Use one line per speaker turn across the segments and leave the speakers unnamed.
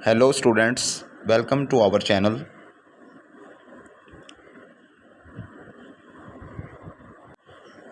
Hello students, welcome to our channel.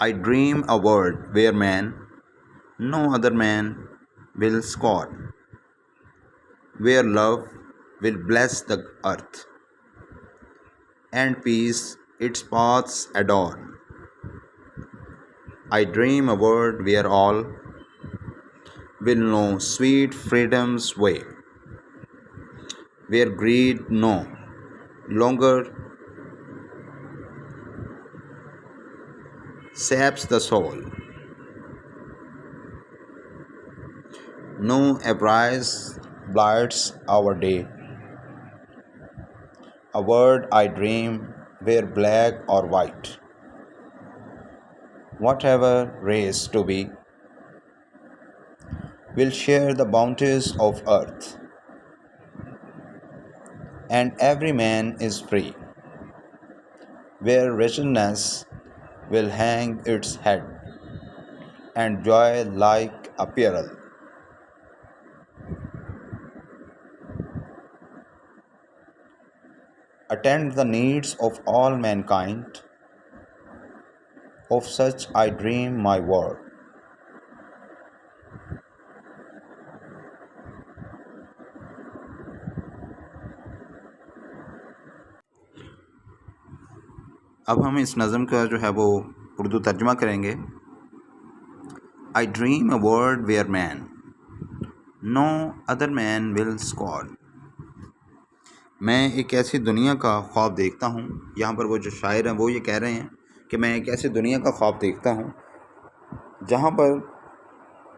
I dream a world where man, no other man, will scorn, where love will bless the earth, and peace its paths adorn. I dream a world where all will know sweet freedom's way, where greed no longer saps the soul, no avarice blights our day. A world I dream where black or white, whatever race to be, will share the bounties of earth, and every man is free, where wretchedness will hang its head, and joy like apparel. Attend the needs of all mankind, of such I dream my world. اب ہم اس نظم کا جو ہے وہ اردو ترجمہ کریں گے. I dream a world where man no other man will scorn. میں ایک ایسی دنیا کا خواب دیکھتا ہوں. یہاں پر وہ جو شاعر ہیں وہ یہ کہہ رہے ہیں کہ میں ایک ایسی دنیا کا خواب دیکھتا ہوں جہاں پر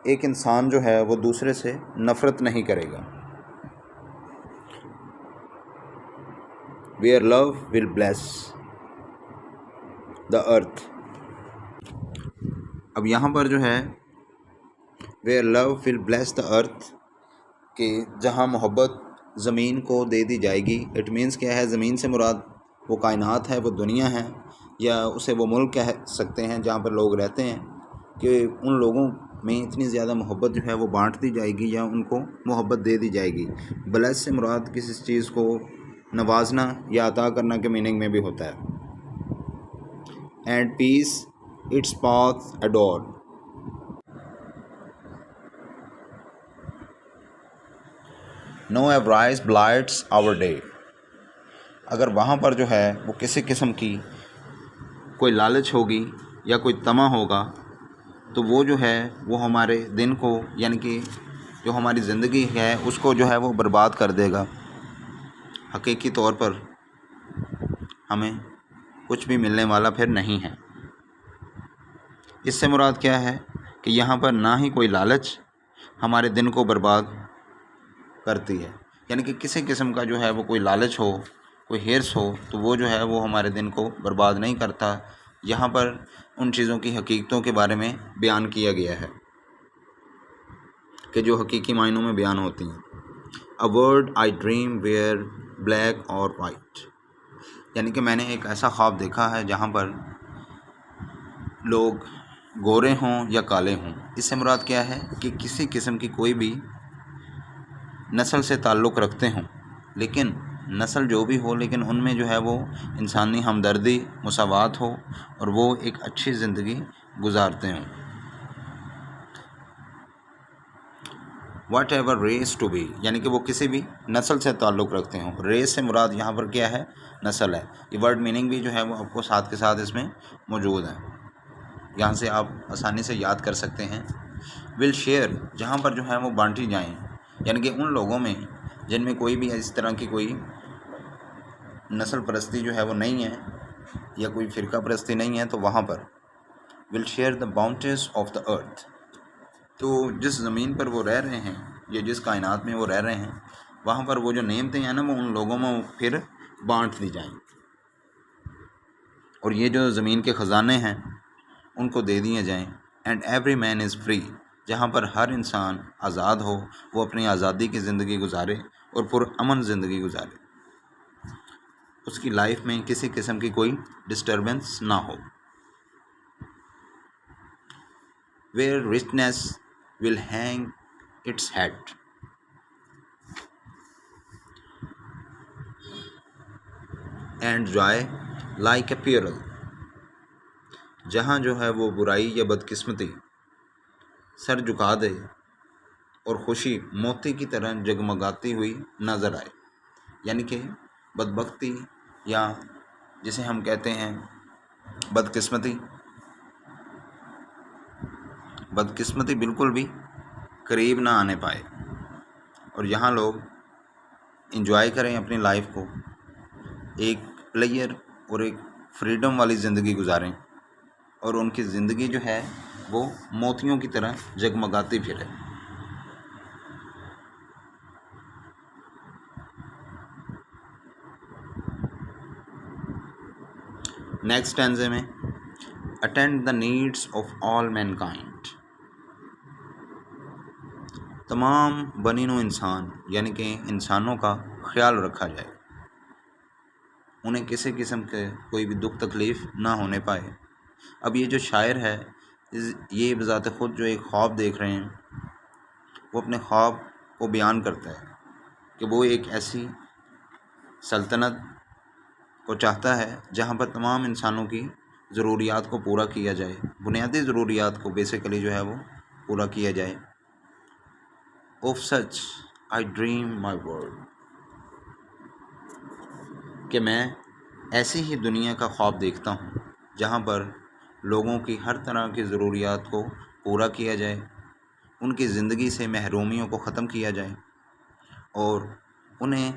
ایک انسان جو ہے وہ دوسرے سے نفرت نہیں کرے گا. ویئر لو ول بلیس دا ارتھ. اب یہاں پر جو ہے ویئر لو ول بلیس دا ارتھ کہ جہاں محبت زمین کو دے دی جائے گی. اٹ مینس کیا ہے؟ زمین سے مراد وہ کائنات ہے، وہ دنیا ہے، یا اسے وہ ملک کہہ سکتے ہیں جہاں پر لوگ رہتے ہیں، کہ ان لوگوں میں اتنی زیادہ محبت جو ہے وہ بانٹ دی جائے گی یا ان کو محبت دے دی جائے گی. بلیس سے مراد کسی چیز کو نوازنا یا عطا کرنا کے میننگ میں بھی ہوتا ہے. And peace its path adorn. Nor avarice blights our day. اگر وہاں پر جو ہے وہ کسی قسم کی کوئی لالچ ہوگی یا کوئی طمع ہوگا تو وہ جو ہے وہ ہمارے دن کو، یعنی کہ جو ہماری زندگی ہے اس کو جو ہے وہ برباد کر دے گا. حقیقی طور پر ہمیں کچھ بھی ملنے والا پھر نہیں ہے. اس سے مراد کیا ہے کہ یہاں پر نہ ہی کوئی لالچ ہمارے دن کو برباد کرتی ہے، یعنی کہ کسی قسم کا جو ہے وہ کوئی لالچ ہو، کوئی ہرس ہو تو وہ جو ہے وہ ہمارے دن کو برباد نہیں کرتا. یہاں پر ان چیزوں کی حقیقتوں کے بارے میں بیان کیا گیا ہے کہ جو حقیقی معنوں میں بیان ہوتی ہیں. A word I dream where black اور وائٹ، یعنی کہ میں نے ایک ایسا خواب دیکھا ہے جہاں پر لوگ گورے ہوں یا کالے ہوں. اس سے مراد کیا ہے کہ کسی قسم کی کوئی بھی نسل سے تعلق رکھتے ہوں، لیکن نسل جو بھی ہو لیکن ان میں جو ہے وہ انسانی ہمدردی، مساوات ہو اور وہ ایک اچھی زندگی گزارتے ہوں. Whatever race to be, یعنی کہ وہ کسی بھی نسل سے تعلق رکھتے ہوں. ریس سے مراد یہاں پر کیا ہے؟ نسل ہے. یہ ورڈ میننگ بھی جو ہے وہ آپ کو ساتھ کے ساتھ اس میں موجود ہے، یہاں سے آپ آسانی سے یاد کر سکتے ہیں. ول شیئر، جہاں پر جو ہے وہ بانٹی جائیں، یعنی کہ ان لوگوں میں جن میں کوئی بھی اس طرح کی کوئی نسل پرستی جو ہے وہ نہیں ہے یا کوئی فرقہ پرستی نہیں ہے تو وہاں پر will share the bounties of the earth. تو جس زمین پر وہ رہ رہے ہیں یا جس کائنات میں وہ رہ رہے ہیں وہاں پر وہ جو نعمتیں ہیں نا وہ ان لوگوں میں پھر بانٹ دی جائیں، اور یہ جو زمین کے خزانے ہیں ان کو دے دیے جائیں. And every man is free, جہاں پر ہر انسان آزاد ہو، وہ اپنی آزادی کی زندگی گزارے اور پرامن زندگی گزارے، اس کی لائف میں کسی قسم کی کوئی ڈسٹربنس نہ ہو. Where richness will hang its head and joy like apparel. جہاں جو ہے وہ برائی یا بدقسمتی سر جھکا دے اور خوشی موتی کی طرح جگمگاتی ہوئی نظر آئے. یعنی کہ بدبختی یا جسے ہم کہتے ہیں بدقسمتی بالکل بھی قریب نہ آنے پائے اور یہاں لوگ انجوائے کریں اپنی لائف کو، ایک پلیئر اور ایک فریڈم والی زندگی گزاریں اور ان کی زندگی جو ہے وہ موتیوں کی طرح جگمگاتی پھرے. نیکسٹ ٹینزے میں attend the needs of all mankind. تمام بنی نوع انسان یعنی کہ انسانوں کا خیال رکھا جائے، انہیں کسی قسم کے کوئی بھی دکھ تکلیف نہ ہونے پائے. اب یہ جو شاعر ہے یہ بذات خود جو ایک خواب دیکھ رہے ہیں، وہ اپنے خواب کو بیان کرتا ہے کہ وہ ایک ایسی سلطنت کو چاہتا ہے جہاں پر تمام انسانوں کی ضروریات کو پورا کیا جائے، بنیادی ضروریات کو بیسیکلی جو ہے وہ پورا کیا جائے. Of such I dream my world. کہ میں ایسی ہی دنیا کا خواب دیکھتا ہوں جہاں پر لوگوں کی ہر طرح کی ضروریات کو پورا کیا جائے، ان کی زندگی سے محرومیوں کو ختم کیا جائے اور انہیں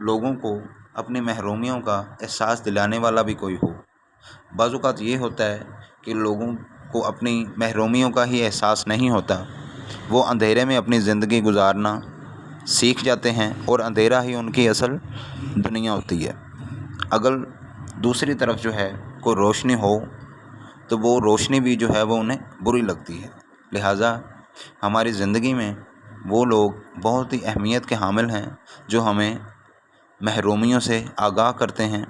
لوگوں کو اپنی محرومیوں کا احساس دلانے والا بھی کوئی ہو. بعض اوقات یہ ہوتا ہے کہ لوگوں کو اپنی محرومیوں کا ہی احساس نہیں ہوتا، وہ اندھیرے میں اپنی زندگی گزارنا سیکھ جاتے ہیں اور اندھیرا ہی ان کی اصل دنیا ہوتی ہے. اگر دوسری طرف جو ہے کوئی روشنی ہو تو وہ روشنی بھی جو ہے وہ انہیں بری لگتی ہے. لہٰذا ہماری زندگی میں وہ لوگ بہت ہی اہمیت کے حامل ہیں جو ہمیں محرومیوں سے آگاہ کرتے ہیں،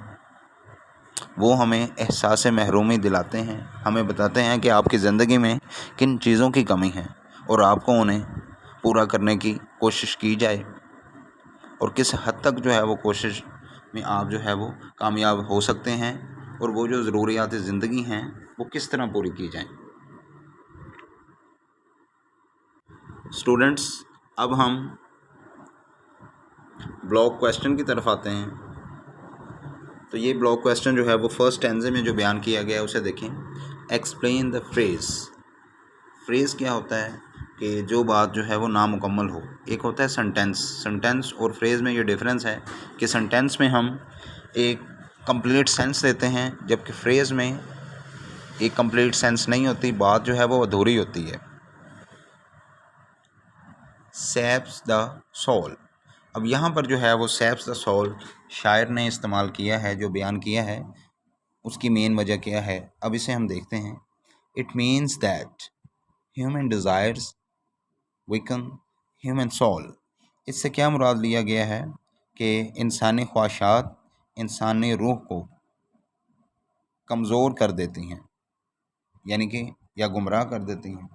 وہ ہمیں احساس محرومی دلاتے ہیں، ہمیں بتاتے ہیں کہ آپ کی زندگی میں کن چیزوں کی کمی ہے اور آپ کو انہیں پورا کرنے کی کوشش کی جائے اور کس حد تک جو ہے وہ کوشش میں آپ جو ہے وہ کامیاب ہو سکتے ہیں اور وہ جو ضروریات زندگی ہیں وہ کس طرح پوری کی جائیں. اسٹوڈنٹس، اب ہم بلاک کویسچن کی طرف آتے ہیں. تو یہ بلاک کویسچن جو ہے وہ فرسٹ ٹینزے میں جو بیان کیا گیا ہے اسے دیکھیں. Explain the phrase. فریز کیا ہوتا ہے کہ جو بات جو ہے وہ نامکمل ہو. ایک ہوتا ہے سنٹینس اور فریز میں یہ ڈیفرنس ہے کہ سنٹینس میں ہم ایک کمپلیٹ سینس دیتے ہیں جبکہ فریز میں ایک کمپلیٹ سینس نہیں ہوتی، بات جو ہے وہ ادھوری ہوتی ہے. سیپس دا سول. اب یہاں پر جو ہے وہ سیپس دا سول شاعر نے استعمال کیا ہے، جو بیان کیا ہے اس کی مین وجہ کیا ہے. اب اسے ہم دیکھتے ہیں. It means that human desires weaken human soul. اس سے کیا مراد لیا گیا ہے کہ انسانی خواہشات انسانی روح کو کمزور کر دیتی ہیں، یعنی کہ یا گمراہ کر دیتی ہیں.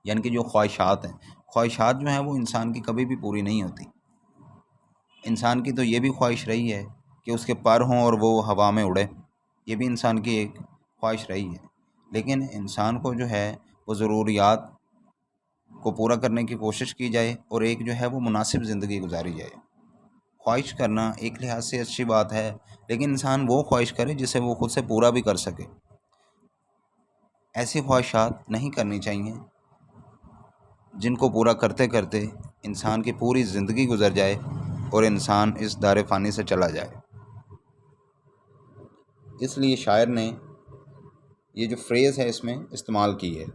یعنی کہ جو خواہشات جو ہیں وہ انسان کی کبھی بھی پوری نہیں ہوتی. انسان کی تو یہ بھی خواہش رہی ہے کہ اس کے پر ہوں اور وہ ہوا میں اڑے، یہ بھی انسان کی ایک خواہش رہی ہے. لیکن انسان کو جو ہے وہ ضروریات کو پورا کرنے کی کوشش کی جائے اور ایک جو ہے وہ مناسب زندگی گزاری جائے. خواہش کرنا ایک لحاظ سے اچھی بات ہے، لیکن انسان وہ خواہش کرے جسے وہ خود سے پورا بھی کر سکے. ایسی خواہشات نہیں کرنی چاہیے جن کو پورا کرتے کرتے انسان کی پوری زندگی گزر جائے اور انسان اس دار فانی سے چلا جائے. اس لیے شاعر نے یہ جو فریز ہے اس میں استعمال کی ہے.